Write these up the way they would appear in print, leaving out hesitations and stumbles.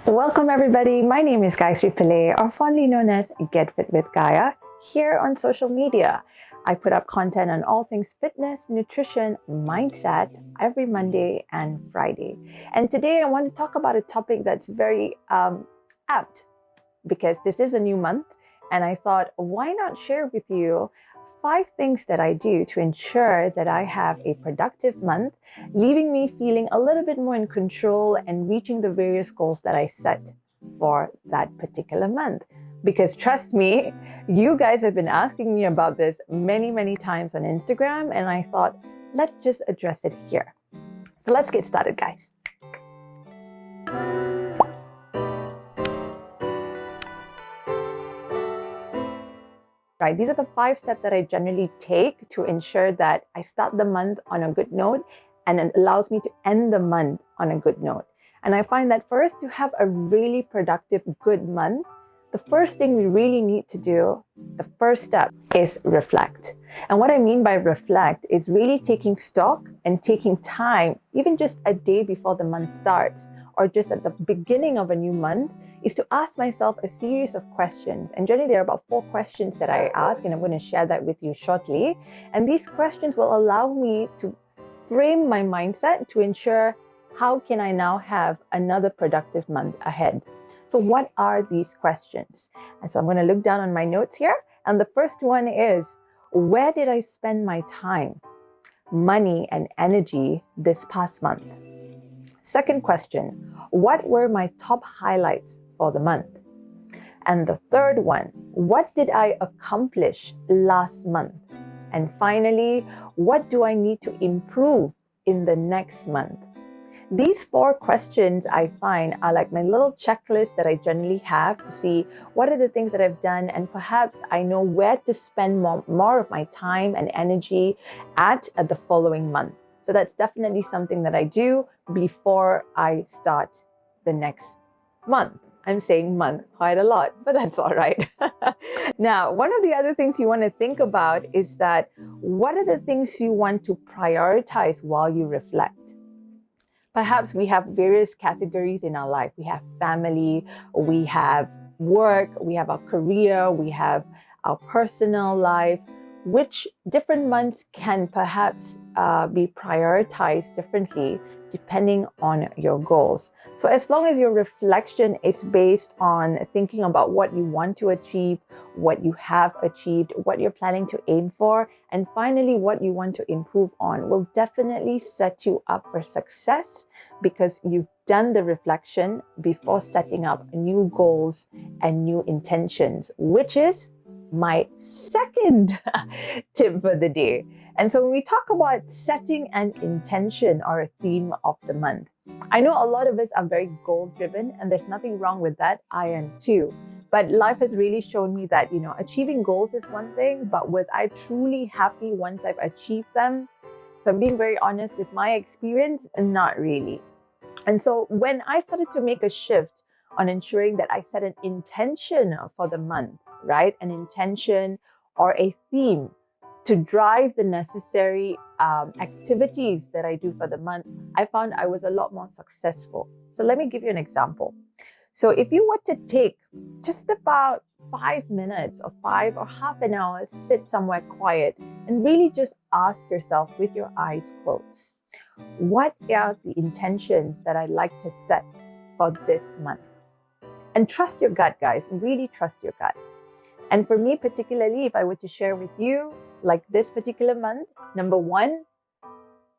Welcome everybody, my name is Gayatri Pillay, or fondly known as GetFit with Gaia, here on social media. I put up content on all things fitness, nutrition, mindset every Monday and Friday. And today I want to talk about a topic that's very apt because this is a new month and I thought, why not share with you 5 things that I do to ensure that I have a productive month, leaving me feeling a little bit more in control and reaching the various goals that I set for that particular month. Because trust me, you guys have been asking me about this many times on Instagram, and I thought, let's just address it here. So let's get started, guys. Right, these are the 5 steps that I generally take to ensure that I start the month on a good note and it allows me to end the month on a good note. And I find that for us to have a really productive, good month, the first thing we really need to do, the first step, is reflect. And what I mean by reflect is really taking stock and taking time, even just a day before the month starts, or just at the beginning of a new month, is to ask myself a series of questions. And generally there are about 4 questions that I ask, and I'm going to share that with you shortly. And these questions will allow me to frame my mindset to ensure how can I now have another productive month ahead. So what are these questions? And so I'm going to look down on my notes here. And the first one is, where did I spend my time, money, and energy this past month? Second question, what were my top highlights for the month? And the third one, what did I accomplish last month? And finally, what do I need to improve in the next month? These 4 questions I find are like my little checklist that I generally have to see what are the things that I've done, and perhaps I know where to spend more of my time and energy at the following month. So that's definitely something that I do before I start the next month. I'm saying month quite a lot, but that's all right. Now, one of the other things you want to think about is that what are the things you want to prioritize while you reflect? Perhaps we have various categories in our life. We have family, we have work, we have our career, we have our personal life, which different months can perhaps be prioritized differently depending on your goals. So as long as your reflection is based on thinking about what you want to achieve, what you have achieved, what you're planning to aim for, and finally what you want to improve on, will definitely set you up for success because you've done the reflection before setting up new goals and new intentions, which is my second tip for the day. And so when we talk about setting an intention or a theme of the month, I know a lot of us are very goal driven, and there's nothing wrong with that. I am too. But life has really shown me that, achieving goals is one thing, but was I truly happy once I've achieved them? If I'm being very honest with my experience, not really. And so when I started to make a shift on ensuring that I set an intention for the month, right? An intention or a theme to drive the necessary activities that I do for the month, I found I was a lot more successful. So let me give you an example. So if you were to take just about 5 minutes or 5 or half an hour, sit somewhere quiet and really just ask yourself with your eyes closed, what are the intentions that I'd like to set for this month? And trust your gut, guys. Really trust your gut. And for me particularly, if I were to share with you, like this particular month, number 1,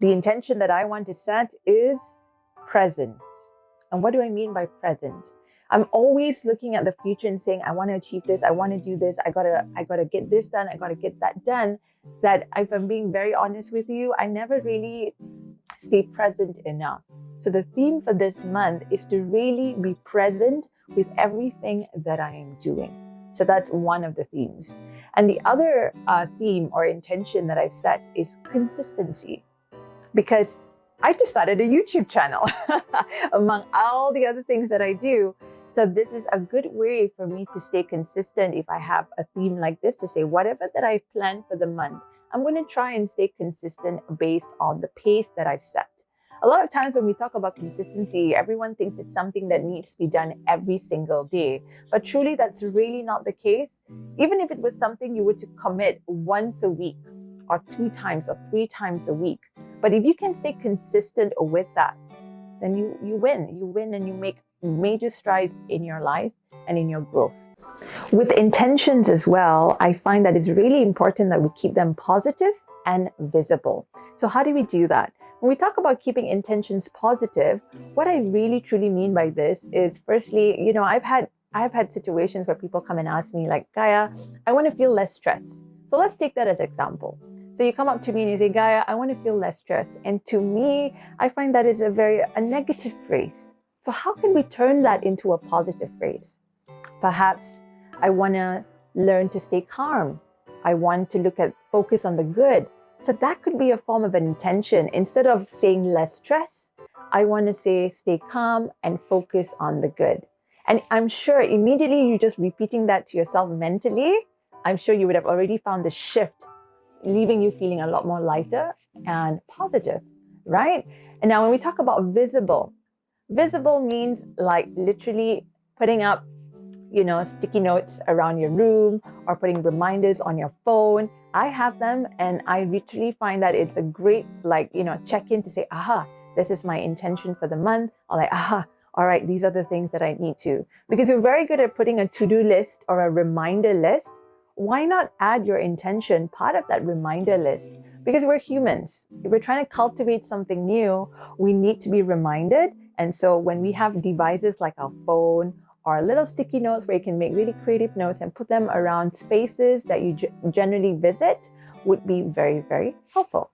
the intention that I want to set is present. And what do I mean by present? I'm always looking at the future and saying, I want to achieve this, I want to do this, I gotta get this done, I gotta get that done. That, if I'm being very honest with you, I never really stay present enough. So the theme for this month is to really be present with everything that I am doing. So that's one of the themes. And the other theme or intention that I've set is consistency. Because I just started a YouTube channel among all the other things that I do. So this is a good way for me to stay consistent if I have a theme like this, to say whatever that I've planned for the month, I'm going to try and stay consistent based on the pace that I've set. A lot of times when we talk about consistency, everyone thinks it's something that needs to be done every single day. But truly, that's really not the case. Even if it was something you were to commit once a week, or 2 times or 3 times a week. But if you can stay consistent with that, then you win. You win and you make major strides in your life and in your growth. With intentions as well, I find that it's really important that we keep them positive and visible. So how do we do that? When we talk about keeping intentions positive, what I really truly mean by this is, firstly, I've had situations where people come and ask me like, Gaia, I want to feel less stressed. So let's take that as an example. So you come up to me and you say, Gaia, I want to feel less stressed. And to me, I find that is a negative phrase. So how can we turn that into a positive phrase? Perhaps I want to learn to stay calm. I want to focus on the good. So that could be a form of an intention. Instead of saying less stress, I want to say stay calm and focus on the good. And I'm sure immediately you're just repeating that to yourself mentally, I'm sure you would have already found the shift, leaving you feeling a lot more lighter and positive, right? And now when we talk about visible means like literally putting up, sticky notes around your room or putting reminders on your phone. I have them and I literally find that it's a great, check-in to say, this is my intention for the month. Or all right, these are the things that I need to. Because you're very good at putting a to-do list or a reminder list. Why not add your intention part of that reminder list? Because we're humans. If we're trying to cultivate something new, we need to be reminded. And so when we have devices like our phone or little sticky notes where you can make really creative notes and put them around spaces that you generally visit, would be very, very helpful.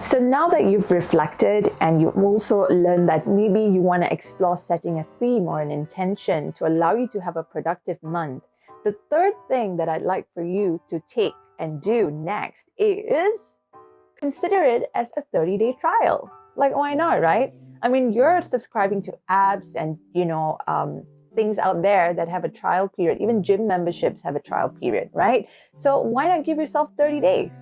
So now that you've reflected and you've also learned that maybe you want to explore setting a theme or an intention to allow you to have a productive month, the third thing that I'd like for you to take and do next is consider it as a 30-day trial. Like, why not, right? I mean, you're subscribing to apps and, things out there that have a trial period. Even gym memberships have a trial period, right? So why not give yourself 30 days?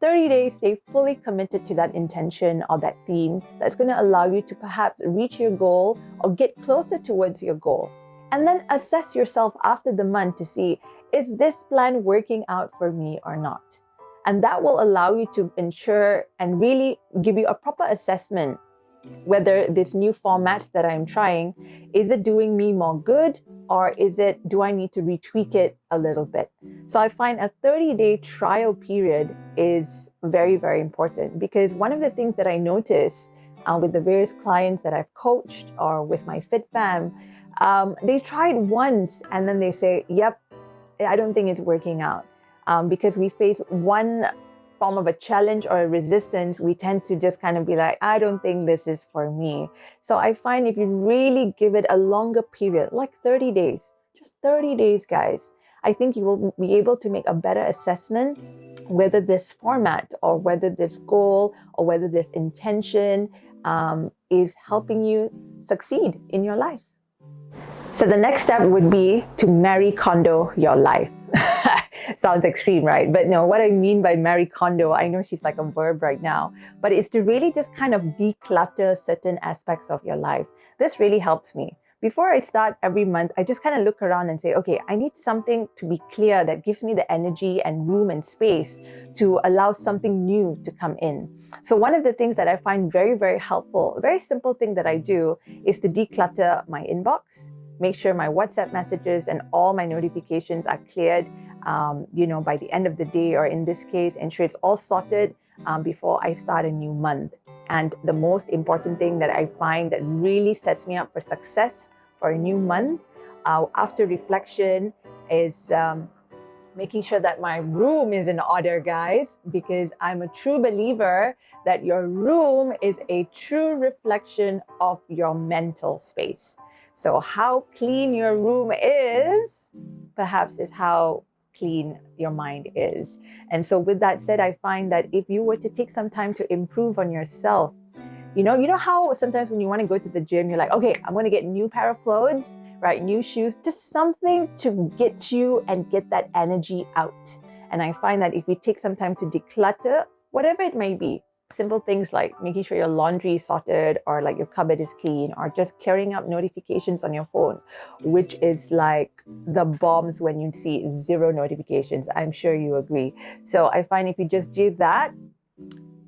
30 days, stay fully committed to that intention or that theme that's going to allow you to perhaps reach your goal or get closer towards your goal. And then assess yourself after the month to see, is this plan working out for me or not? And that will allow you to ensure and really give you a proper assessment whether this new format that I'm trying, is it doing me more good or do I need to retweak it a little bit? So I find a 30-day trial period is very, very important, because one of the things that I notice with the various clients that I've coached or with my Fit Fam, they tried once and then they say, yep, I don't think it's working out. Because we face one form of a challenge or a resistance, we tend to just kind of be like, I don't think this is for me. So I find if you really give it a longer period, like 30 days, just 30 days, guys, I think you will be able to make a better assessment whether this format or whether this goal or whether this intention is helping you succeed in your life. So the next step would be to Marie Kondo your life. Sounds extreme, right? But no, what I mean by Marie Kondo, I know she's like a verb right now, but it's to really just kind of declutter certain aspects of your life. This really helps me. Before I start every month, I just kind of look around and say, okay, I need something to be clear that gives me the energy and room and space to allow something new to come in. So one of the things that I find very, very helpful, a very simple thing that I do is to declutter my inbox, make sure my WhatsApp messages and all my notifications are cleared, by the end of the day, or in this case, ensure it's all sorted before I start a new month. And the most important thing that I find that really sets me up for success for a new month after reflection is making sure that my room is in order, guys, because I'm a true believer that your room is a true reflection of your mental space. So how clean your room is, perhaps, is how clean your mind is. And so with that said, I find that if you were to take some time to improve on yourself, you know how sometimes when you want to go to the gym, you're like, okay, I'm going to get a new pair of clothes, right? New shoes, just something to get you and get that energy out. And I find that if we take some time to declutter, whatever it may be, Simple things like making sure your laundry is sorted, or like your cupboard is clean, or just clearing up notifications on your phone, which is like the bombs when you see zero notifications. I'm sure you agree. So I find if you just do that,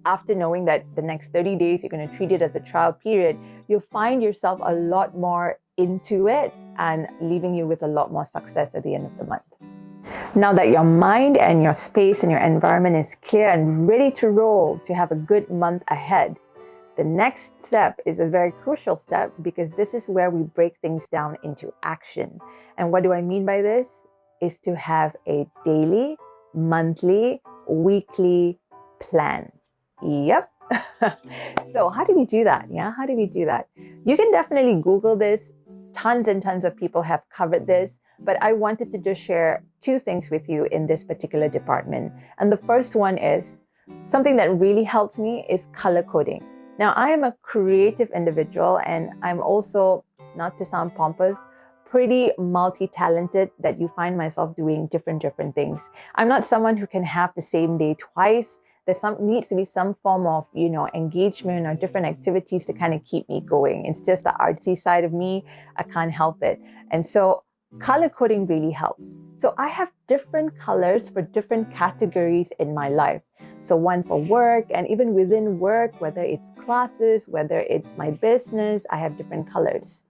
after knowing that the next 30 days you're going to treat it as a trial period, you'll find yourself a lot more into it and leaving you with a lot more success at the end of the month. Now that your mind and your space and your environment is clear and ready to roll to have a good month ahead, the next step is a very crucial step, because this is where we break things down into action. And what do I mean by this? Is to have a daily, monthly, weekly plan. Yep. So how do we do that? Yeah, how do we do that? You can definitely Google this. Tons and tons of people have covered this, but I wanted to just share two things with you in this particular department. And the first one is something that really helps me is color coding. Now, I am a creative individual, and I'm also, not to sound pompous, pretty multi-talented, that you find myself doing different things. I'm not someone who can have the same day twice. Needs to be some form of, engagement or different activities to kind of keep me going. It's just the artsy side of me. I can't help it. And so color coding really helps. So I have different colors for different categories in my life. So one for work, and even within work, whether it's classes, whether it's my business, I have different colors.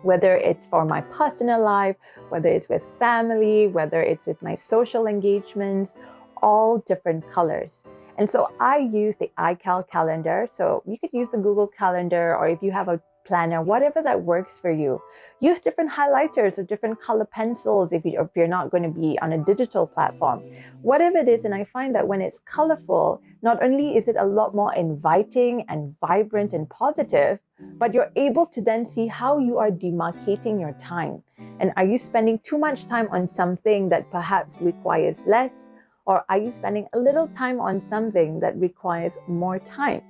Whether it's for my personal life, whether it's with family, whether it's with my social engagements, all different colors. And so I use the iCal calendar. So you could use the Google Calendar, or if you have a planner, whatever that works for you. Use different highlighters or different color pencils if you're not going to be on a digital platform. Whatever it is, and I find that when it's colorful, not only is it a lot more inviting and vibrant and positive, but you're able to then see how you are demarcating your time. And are you spending too much time on something that perhaps requires less? Or are you spending a little time on something that requires more time,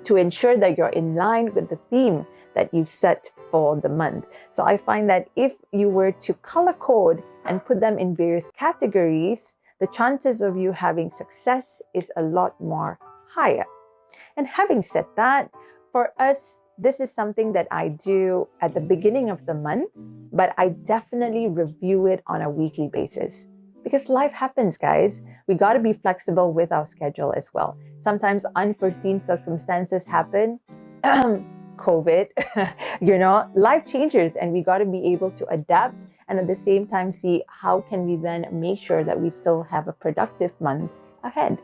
to ensure that you're in line with the theme that you've set for the month? So I find that if you were to color code and put them in various categories, the chances of you having success is a lot more higher. And having said that, for us, this is something that I do at the beginning of the month, but I definitely review it on a weekly basis. Because life happens, guys. We got to be flexible with our schedule as well. Sometimes unforeseen circumstances happen. COVID, life changes, and we got to be able to adapt, and at the same time see how can we then make sure that we still have a productive month ahead.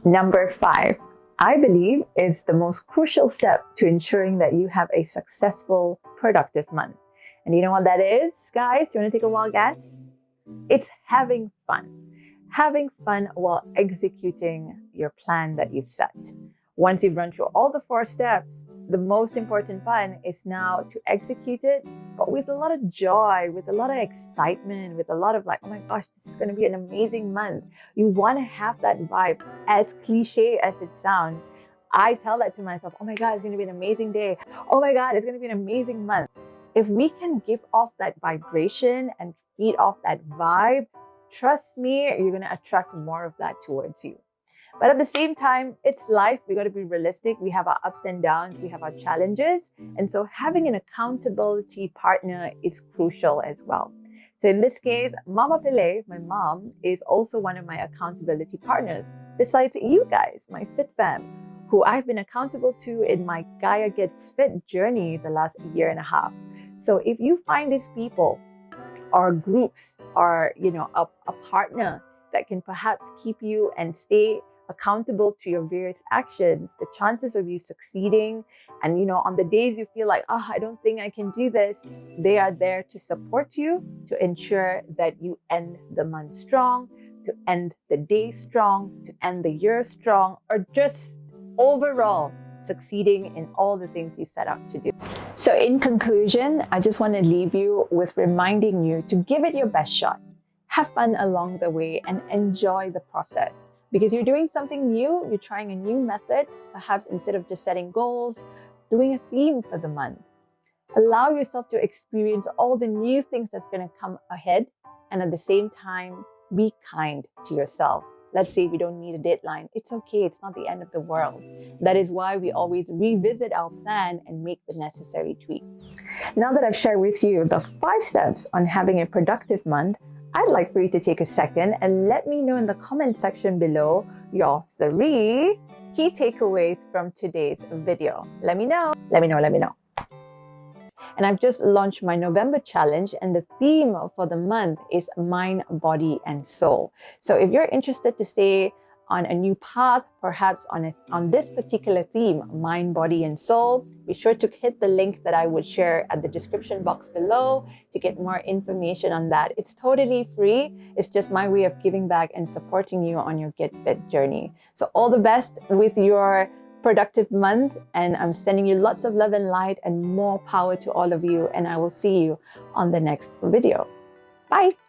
Number 5, I believe, is the most crucial step to ensuring that you have a successful, productive month. And you know what that is, guys? You want to take a wild guess? It's having fun. Having fun while executing your plan that you've set. Once you've run through all the 4 steps, the most important part is now to execute it, but with a lot of joy, with a lot of excitement, with a lot of like, oh my gosh, this is going to be an amazing month. You want to have that vibe, as cliche as it sounds. I tell that to myself, oh my God, it's going to be an amazing day. Oh my God, it's going to be an amazing month. If we can give off that vibration and feed off that vibe, trust me, you're going to attract more of that towards you. But at the same time, it's life. We got to be realistic. We have our ups and downs. We have our challenges. And so having an accountability partner is crucial as well. So in this case, Mama Pillay, my mom, is also one of my accountability partners. Besides you guys, my Fit Fam, who I've been accountable to in my Gaia Gets Fit journey the last 1.5 years. So if you find these people or groups or, a partner that can perhaps keep you and stay accountable to your various actions, the chances of you succeeding, and on the days you feel like, I don't think I can do this, they are there to support you, to ensure that you end the month strong, to end the day strong, to end the year strong, or just overall succeeding in all the things you set out to do. So in conclusion, I just want to leave you with reminding you to give it your best shot. Have fun along the way and enjoy the process. Because you're doing something new, you're trying a new method, perhaps instead of just setting goals, doing a theme for the month. Allow yourself to experience all the new things that's going to come ahead, and at the same time, be kind to yourself. let's say we don't meet a deadline, it's okay. It's not the end of the world. That is why we always revisit our plan and make the necessary tweaks. Now that I've shared with you the 5 steps on having a productive month, I'd like for you to take a second and let me know in the comment section below your 3 key takeaways from today's video. Let me know. And I've just launched my November challenge, and the theme for the month is mind, body, and soul. So if you're interested to stay on a new path, perhaps on this particular theme, mind, body, and soul, be sure to hit the link that I would share at the description box below to get more information on that. It's totally free. It's just my way of giving back and supporting you on your Get Fit journey. So all the best with your productive month, and I'm sending you lots of love and light and more power to all of you, and I will see you on the next video. Bye.